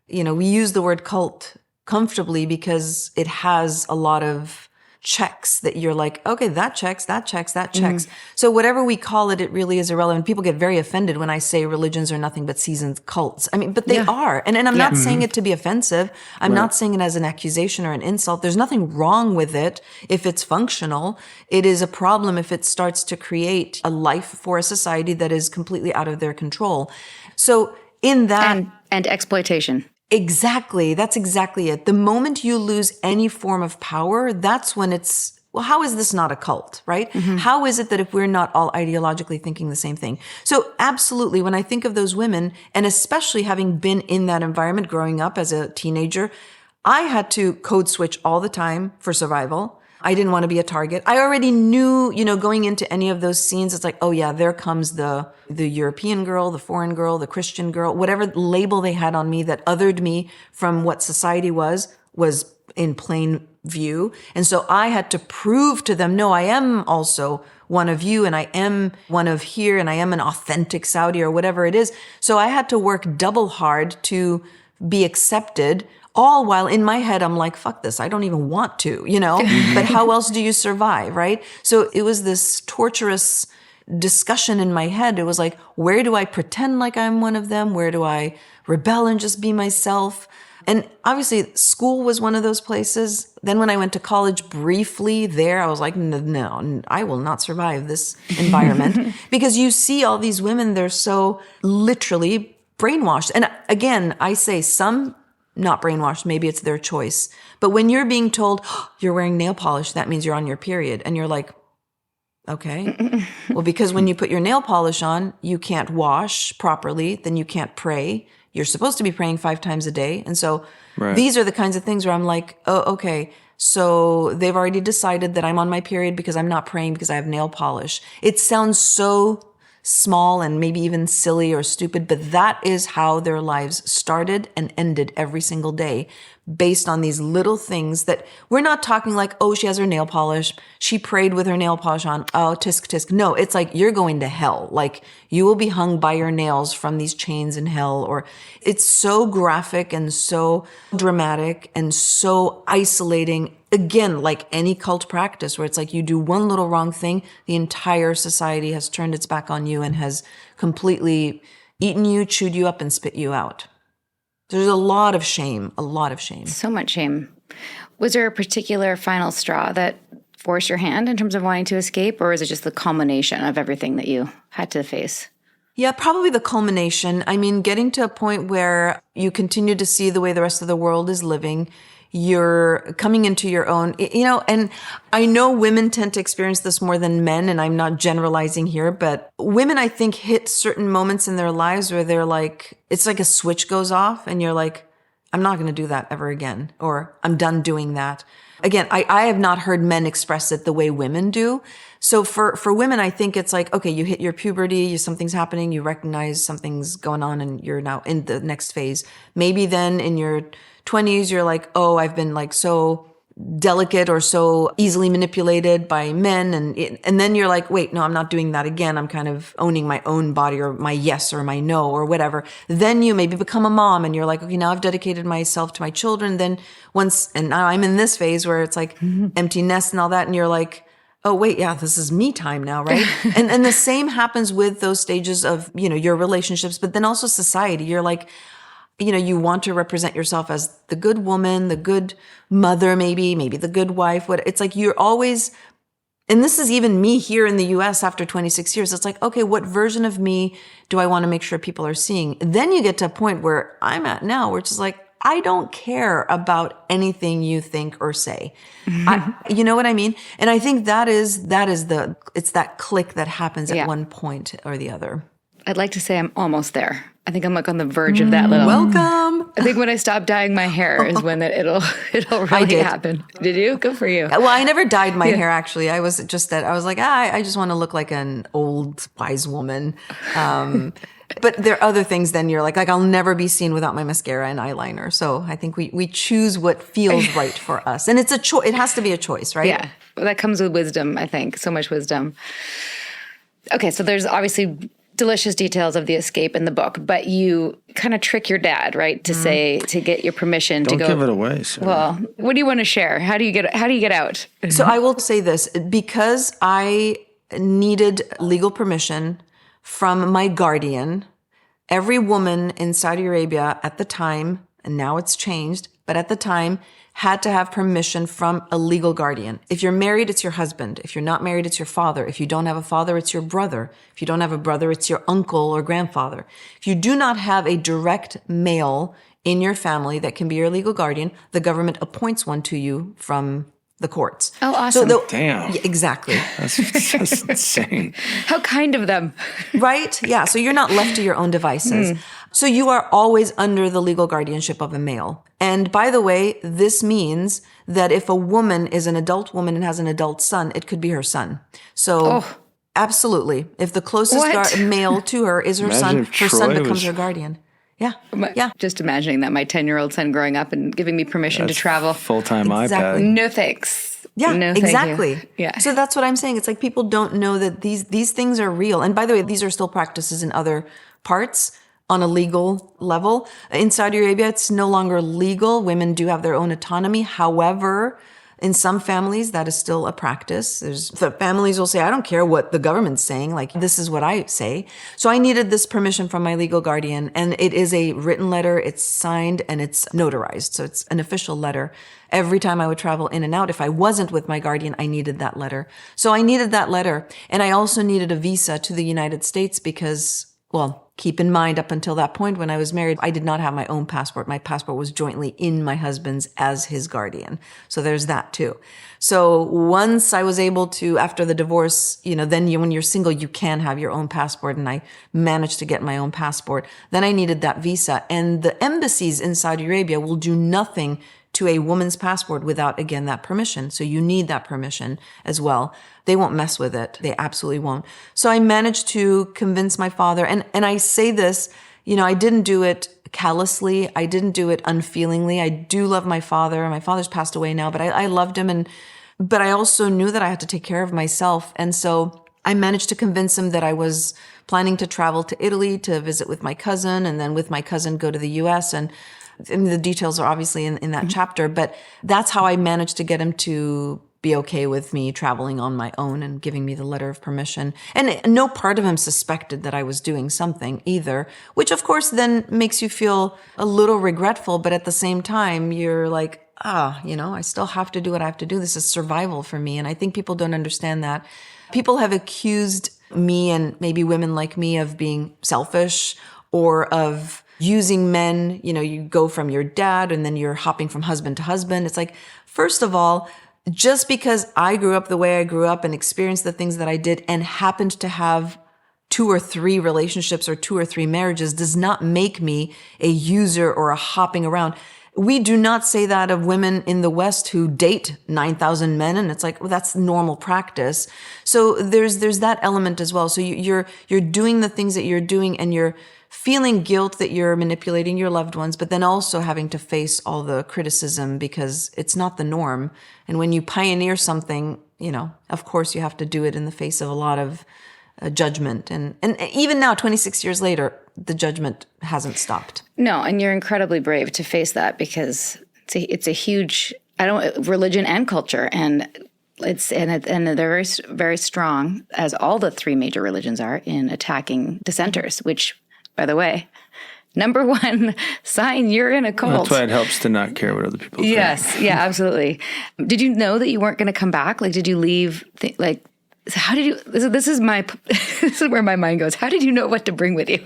You know, we use the word cult comfortably because it has a lot of checks that you're like, okay, that checks, that checks, that checks. So whatever we call it, it really is irrelevant. People get very offended when I say religions are nothing but seasoned cults. I mean, but they are. And I'm not saying it to be offensive. I'm not saying it as an accusation or an insult. There's nothing wrong with it if it's functional. It is a problem if it starts to create a life for a society that is completely out of their control. So in that... And exploitation. Exactly. That's exactly it. The moment you lose any form of power, that's when it's, well, how is this not a cult, right? How is it that if we're not all ideologically thinking the same thing? So absolutely, when I think of those women, and especially having been in that environment growing up as a teenager, I had to code switch all the time for survival. I didn't want to be a target. I already knew, you know, going into any of those scenes, it's like, oh yeah, there comes the European girl, the foreign girl, the Christian girl, whatever label they had on me that othered me from what society was in plain view. And so I had to prove to them, no, I am also one of you and I am one of here and I am an authentic Saudi or whatever it is. So I had to work double hard to be accepted All while in my head, I'm like, fuck this. I don't even want to, but how else do you survive? Right. So it was this torturous discussion in my head. It was like, where do I pretend like I'm one of them? Where do I rebel and just be myself? And obviously school was one of those places. Then when I went to college briefly there, I was like, no, I will not survive this environment because you see all these women, they're so literally brainwashed. And again, I say some not brainwashed, maybe it's their choice. But when you're being told, you're wearing nail polish, that means you're on your period. And you're like, okay. Well, because when you put your nail polish on, you can't wash properly, then you can't pray. You're supposed to be praying 5 times a day. And so these are the kinds of things where I'm like, oh, okay. So they've already decided that I'm on my period because I'm not praying because I have nail polish. It sounds so small and maybe even silly or stupid, but that is how their lives started and ended every single day based on these little things that we're not talking like, oh, she has her nail polish. She prayed with her nail polish on. Oh, tisk, tisk. No, it's like you're going to hell. Like you will be hung by your nails from these chains in hell. Or it's so graphic and so dramatic and so isolating. Again, like any cult practice where it's like you do one little wrong thing, the entire society has turned its back on you and has completely eaten you, chewed you up, and spit you out. There's a lot of shame, So much shame. Was there a particular final straw that forced your hand in terms of wanting to escape, or is it just the culmination of everything that you had to face? Yeah, probably the culmination. I mean, getting to a point where you continue to see the way the rest of the world is living, you're coming into your own, and I know women tend to experience this more than men, and I'm not generalizing here, but women, I think, hit certain moments in their lives where they're like, it's like a switch goes off and you're like, I'm not going to do that ever again, or I'm done doing that. Again, I have not heard men express it the way women do. So for women, I think it's like, okay, you hit your puberty, something's happening, you recognize something's going on and you're now in the next phase. Maybe then in your 20s, you're like, oh, I've been like so delicate or so easily manipulated by men. And then you're like, wait, no, I'm not doing that again. I'm kind of owning my own body or my yes or my no or whatever. Then you maybe become a mom and you're like, okay, now I've dedicated myself to my children. Then and now I'm in this phase where it's like empty nest and all that. And you're like, oh, wait, yeah, this is me time now, right? and the same happens with those stages of, your relationships, but then also society. You're like, you want to represent yourself as the good woman, the good mother, maybe the good wife. It's like you're always, and this is even me here in the US after 26 years. It's like, okay, what version of me do I want to make sure people are seeing? Then you get to a point where I'm at now, where it's just like, I don't care about anything you think or say. You know what I mean? And I think it's that click that happens at one point or the other. I'd like to say I'm almost there. I think I'm like on the verge of that little. Welcome. I think when I stop dyeing my hair is when it'll really happen. Did you? Good for you. Well, I never dyed my hair actually. I was like, I just want to look like an old wise woman. But there are other things then you're like I'll never be seen without my mascara and eyeliner. So I think we choose what feels right for us. And it's a choice. It has to be a choice, right? Yeah. Well, that comes with wisdom, I think. So much wisdom. Okay. So there's obviously delicious details of the escape in the book, but you kind of trick your dad, right? To say, to get your permission to go. Don't give it away. Sarah. Well, what do you want to share? How do you get out? So I will say this, because I needed legal permission from my guardian. Every woman in Saudi Arabia at the time, and now it's changed, but at the time had to have permission from a legal guardian. If you're married, it's your husband. If you're not married, it's your father. If you don't have a father, it's your brother. If you don't have a brother, it's your uncle or grandfather. If you do not have a direct male in your family that can be your legal guardian, the government appoints one to you from the courts. Oh, awesome. Damn. Yeah, exactly. That's insane. How kind of them. Right? Yeah. So you're not left to your own devices. So you are always under the legal guardianship of a male. And by the way, this means that if a woman is an adult woman and has an adult son, it could be her son. So absolutely. If the closest male to her is her son, her son becomes her guardian. Yeah. Yeah. Just imagining that my 10-year-old son growing up and giving me permission to travel. Full-time Exactly. iPad. No thanks. Yeah, no, thank exactly. you. Yeah. So that's what I'm saying. It's like people don't know that these things are real. And by the way, these are still practices in other parts on a legal level. In Saudi Arabia, it's no longer legal. Women do have their own autonomy. However, in some families, that is still a practice. The families will say, I don't care what the government's saying. Like, this is what I say. So I needed this permission from my legal guardian. And it is a written letter. It's signed and it's notarized. So it's an official letter. Every time I would travel in and out, if I wasn't with my guardian, I needed that letter. So I needed that letter. And I also needed a visa to the United States because, well, keep in mind, up until that point when I was married, I did not have my own passport. My passport was jointly in my husband's as his guardian. So there's that too. So once I was able to, after the divorce, then when you're single, you can have your own passport. And I managed to get my own passport. Then I needed that visa. And the embassies in Saudi Arabia will do nothing to a woman's passport without, again, that permission. So you need that permission as well. They won't mess with it. They absolutely won't. So I managed to convince my father. And I say this, I didn't do it callously. I didn't do it unfeelingly. I do love my father. My father's passed away now, but I loved him. But I also knew that I had to take care of myself. And so I managed to convince him that I was planning to travel to Italy to visit with my cousin, and then with my cousin go to the US. And the details are obviously in that chapter, but that's how I managed to get him to be okay with me traveling on my own and giving me the letter of permission. And no part of him suspected that I was doing something either, which of course then makes you feel a little regretful, but at the same time, you're like, I still have to do what I have to do. This is survival for me. And I think people don't understand that. People have accused me and maybe women like me of being selfish or of using men. You go from your dad and then you're hopping from husband to husband. It's like, first of all, just because I grew up the way I grew up and experienced the things that I did and happened to have 2 or 3 relationships or 2 or 3 marriages does not make me a user or a hopping around. We do not say that of women in the West who date 9,000 men. And it's like, well, that's normal practice. So there's that element as well. So you're doing the things that you're doing and you're feeling guilt that you're manipulating your loved ones, but then also having to face all the criticism because it's not the norm. And when you pioneer something, of course you have to do it in the face of a lot of judgment. And even now, 26 years later, the judgment hasn't stopped. No, and you're incredibly brave to face that because it's a huge, religion and culture, and they're very, very strong, as all the 3 major religions are, in attacking dissenters, which, by the way, number 1 sign you're in a cult. That's why it helps to not care what other people think. Yes, yeah, absolutely. Did you know that you weren't going to come back? Like, did you leave? How did you? This is where my mind goes. How did you know what to bring with you?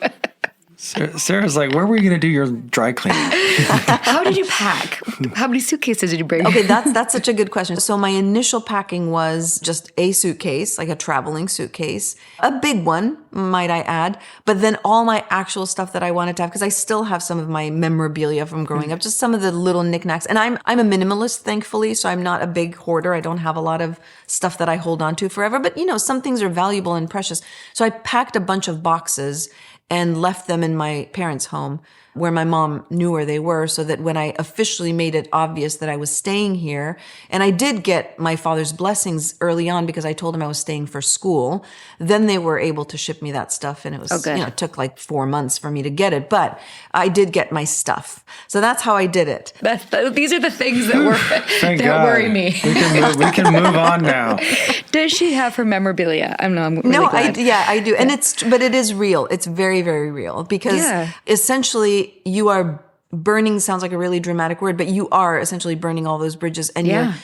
Sarah's like, where were you going to do your dry cleaning? How did you pack? How many suitcases did you bring? Okay, that's such a good question. So my initial packing was just a suitcase, like a traveling suitcase, a big one, might I add, but then all my actual stuff that I wanted to have, because I still have some of my memorabilia from growing up, just some of the little knickknacks. And I'm a minimalist, thankfully, so I'm not a big hoarder. I don't have a lot of stuff that I hold on to forever, but some things are valuable and precious. So I packed a bunch of boxes and left them in my parents' home where my mom knew where they were, so that when I officially made it obvious that I was staying here, and I did get my father's blessings early on because I told him I was staying for school, then they were able to ship me that stuff, and it was, it took like 4 months for me to get it, but I did get my stuff. So that's how I did it. These are the things that worry me. We can move on now. Does she have her memorabilia? I'm really glad. I do. And but it is real. It's very, very real because essentially you are burning, sounds like a really dramatic word, but you are essentially burning all those bridges and you're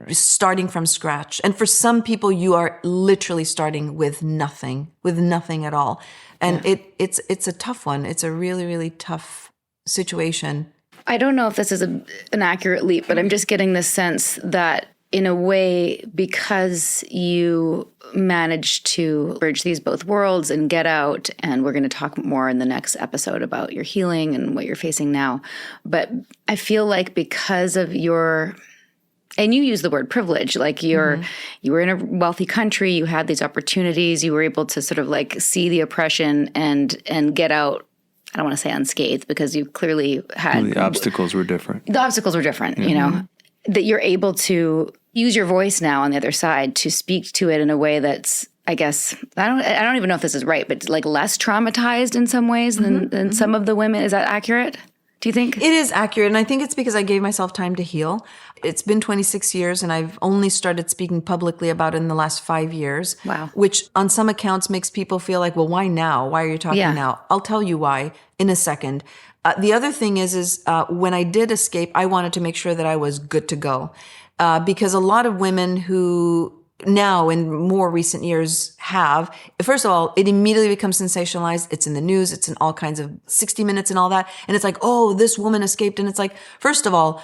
starting from scratch. And for some people, you are literally starting with nothing at all. And it's a tough one. It's a really, really tough situation. I don't know if this is an accurate leap, but I'm just getting this sense that in a way, because you managed to bridge these both worlds and get out, and we're going to talk more in the next episode about your healing and what you're facing now. But I feel like because of your, and you use the word privilege, like you were in a wealthy country, you had these opportunities, you were able to sort of like see the oppression and get out. I don't want to say unscathed because you clearly had. The obstacles were different. That you're able to use your voice now on the other side to speak to it in a way that's, I guess, I don't even know if this is right, but like less traumatized in some ways than some of the women. Is that accurate? Do you think? It is accurate. And I think it's because I gave myself time to heal. It's been 26 years and I've only started speaking publicly about it in the last 5 years. Wow. Which on some accounts makes people feel like, well, why now? Why are you talking now? I'll tell you why in a second. The other thing is when I did escape, I wanted to make sure that I was good to go. Because a lot of women who now in more recent years have, first of all, it immediately becomes sensationalized. It's in the news. It's in all kinds of 60 Minutes and all that. And it's like, oh, this woman escaped. And it's like, first of all,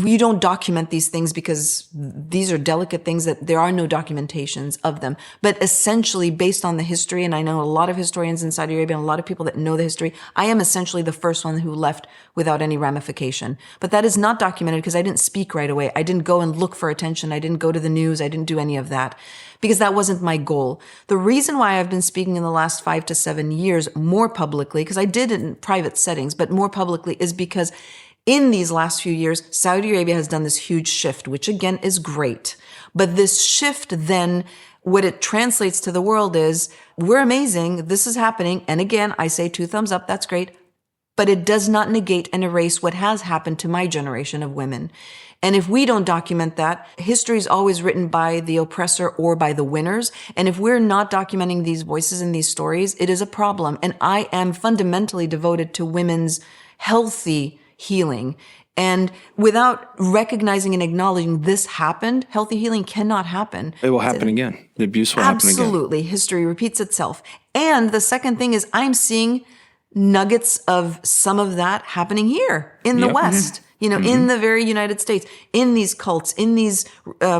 you don't document these things because these are delicate things that there are no documentations of them. But essentially based on the history, and I know a lot of historians in Saudi Arabia and a lot of people that know the history, I am essentially the first one who left without any ramification. But that is not documented because I didn't speak right away. I didn't go and look for attention. I didn't go to the news. I didn't do any of that because that wasn't my goal. The reason why I've been speaking in the last 5 to 7 years more publicly, because I did it in private settings, but more publicly is because in these last few years, Saudi Arabia has done this huge shift, which again is great. But this shift then, what it translates to the world is, we're amazing, this is happening. And again, I say 2 thumbs up, that's great. But it does not negate and erase what has happened to my generation of women. And if we don't document that, history is always written by the oppressor or by the winners. And if we're not documenting these voices and these stories, it is a problem. And I am fundamentally devoted to women's healthy healing. And without recognizing and acknowledging this happened, healthy healing cannot happen. It will happen again. The abuse will happen again. Absolutely. History repeats itself. And the second thing is I'm seeing nuggets of some of that happening here in the West. You know, in the very United States, in these cults, in these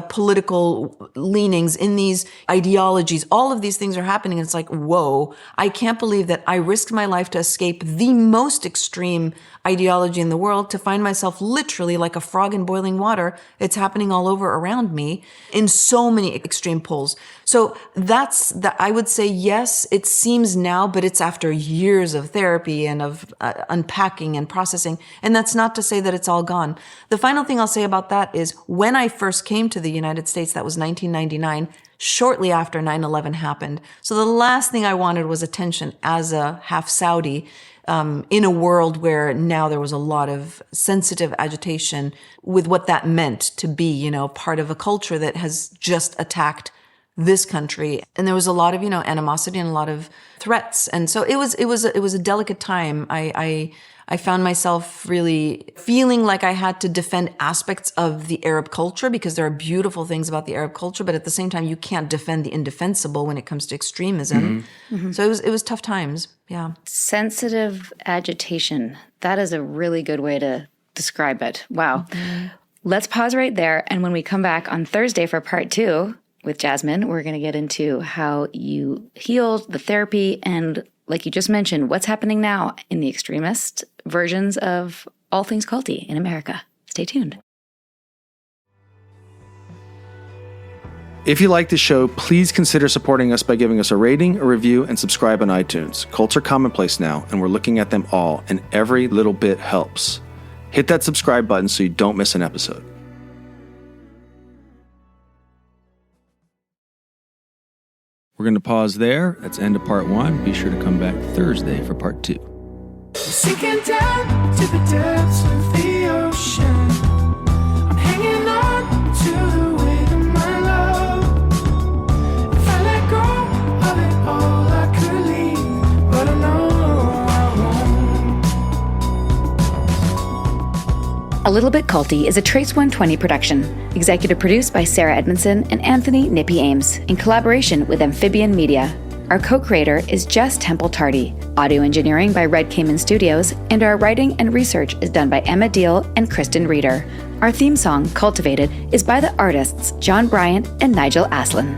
political leanings, in these ideologies, all of these things are happening. And it's like, whoa, I can't believe that I risked my life to escape the most extreme ideology in the world to find myself literally like a frog in boiling water. It's happening all over around me in so many extreme poles. So I would say, yes, it seems now, but it's after years of therapy and of unpacking and processing. And that's not to say that it's all gone. The final thing I'll say about that is when I first came to the United States, that was 1999, shortly after 9/11 happened. So the last thing I wanted was attention as a half Saudi, in a world where now there was a lot of sensitive agitation with what that meant to be, you know, part of a culture that has just attacked this country. And there was a lot of, you know, animosity and a lot of threats. And so it was a delicate time. I found myself really feeling like I had to defend aspects of the Arab culture because there are beautiful things about the Arab culture, but at the same time, you can't defend the indefensible when it comes to extremism. So it was tough times. Yeah. Sensitive agitation. That is a really good way to describe it. Wow. Let's pause right there. And when we come back on Thursday for part 2 with Jasmine, we're going to get into how you healed, the therapy, and like you just mentioned, what's happening now in the extremist versions of all things culty in America. Stay tuned. If you like the show, please consider supporting us by giving us a rating, a review, and subscribe on iTunes. Cults are commonplace now, and we're looking at them all, and every little bit helps. Hit that subscribe button so you don't miss an episode. We're going to pause there. That's the end of part 1. Be sure to come back Thursday for part 2. Sinking down to the depths of the ocean, I'm hanging on to the weight of my love. If I let go of it all, I could leave, but I know I won't. A Little Bit Culty is a Trace 120 production, executive produced by Sarah Edmondson and Anthony Nippy Ames in collaboration with Amphibian Media. Our co-creator is Jess Temple-Tardy, audio engineering by Red Cayman Studios, and our writing and research is done by Emma Deal and Kristen Reeder. Our theme song, Cultivated, is by the artists John Bryant and Nigel Aslin.